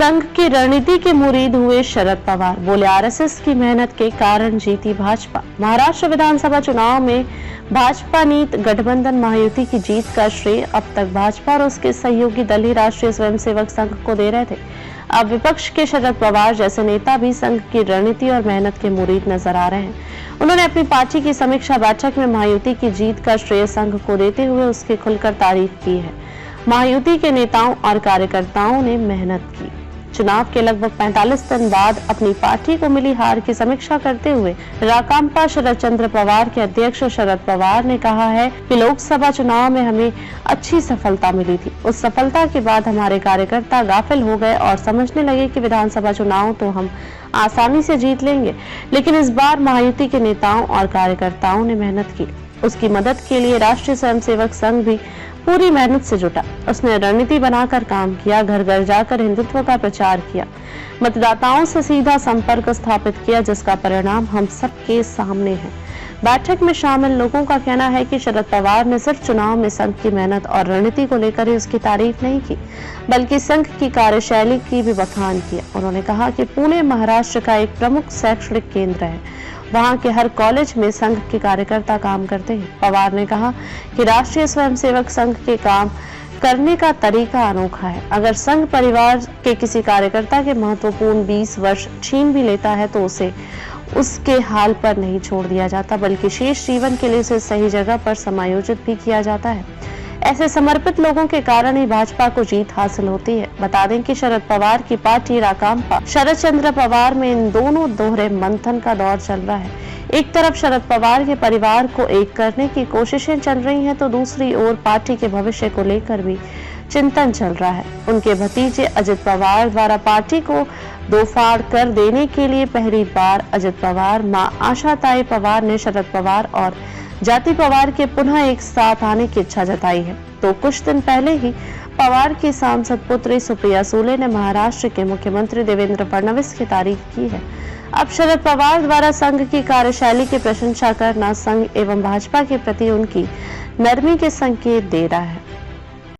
संघ की रणनीति के मुरीद हुए शरद पवार बोले, आरएसएस की मेहनत के कारण जीती भाजपा। महाराष्ट्र विधानसभा चुनाव में भाजपा नीत गठबंधन महायुति की जीत का श्रेय अब तक भाजपा और उसके सहयोगी दल ही राष्ट्रीय स्वयंसेवक संघ को दे रहे थे। अब विपक्ष के शरद पवार जैसे नेता भी संघ की रणनीति और मेहनत के मुरीद नजर आ रहे हैं। उन्होंने अपनी पार्टी की समीक्षा बैठक में महायुति की जीत का श्रेय संघ को देते हुए उसकी खुलकर तारीफ की है। महायुति के नेताओं और कार्यकर्ताओं ने मेहनत की। चुनाव के लगभग 45 दिन बाद अपनी पार्टी को मिली हार की समीक्षा करते हुए राकांपा शरद चंद्र पवार के अध्यक्ष शरद पवार ने कहा है कि लोकसभा चुनाव में हमें अच्छी सफलता मिली थी। उस सफलता के बाद हमारे कार्यकर्ता गाफिल हो गए और समझने लगे कि विधानसभा चुनाव तो हम आसानी से जीत लेंगे, लेकिन इस बार महायुति के नेताओं और कार्यकर्ताओं ने मेहनत की। उसकी मदद के लिए राष्ट्रीय स्वयंसेवक संघ भी पूरी मेहनत से जुटा। उसने रणनीति बनाकर काम किया, घर घर जाकर हिंदुत्व का प्रचार किया, मतदाताओं से सीधा संपर्क स्थापित किया, जिसका परिणाम हम सबके सामने है। बैठक में शामिल लोगों का कहना है कि शरद पवार ने सिर्फ चुनाव में संघ की मेहनत और रणनीति को लेकर ही उसकी तारीफ नहीं की, बल्कि संघ की कार्यशैली की भी बखान किया। उन्होंने कहा कि पुणे महाराष्ट्र का एक प्रमुख शैक्षणिक केंद्र है, वहां के हर कॉलेज में संघ के कार्यकर्ता काम करते हैं। पवार ने कहा कि राष्ट्रीय स्वयंसेवक संघ के काम करने का तरीका अनोखा है। अगर संघ परिवार के किसी कार्यकर्ता के महत्वपूर्ण 20 वर्ष छीन भी लेता है तो उसे उसके हाल पर नहीं छोड़ दिया जाता, बल्कि शेष जीवन के लिए उसे सही जगह पर समायोजित भी किया जाता है। ऐसे समर्पित लोगों के कारण ही भाजपा को जीत हासिल होती है। बता दें कि शरद पवार की पार्टी राकांपा शरद चंद्र पवार में इन दोनों दोहरे मंथन का दौर चल रहा है। एक तरफ शरद पवार के परिवार को एक करने की कोशिशें चल रही हैं, तो दूसरी ओर पार्टी के भविष्य को लेकर भी चिंतन चल रहा है। उनके भतीजे अजित पवार द्वारा पार्टी को दो फाड़ कर देने के लिए पहली बार अजित पवार, मां आशाताई पवार ने शरद पवार और जाति पवार के पुनः एक साथ आने की इच्छा जताई है। तो कुछ दिन पहले ही पवार की सांसद पुत्री सुप्रिया सुले ने महाराष्ट्र के मुख्यमंत्री देवेंद्र फडणवीस की तारीफ की है। अब शरद पवार द्वारा संघ की कार्यशैली की प्रशंसा करना संघ एवं भाजपा के प्रति उनकी नरमी के संकेत दे रहा है।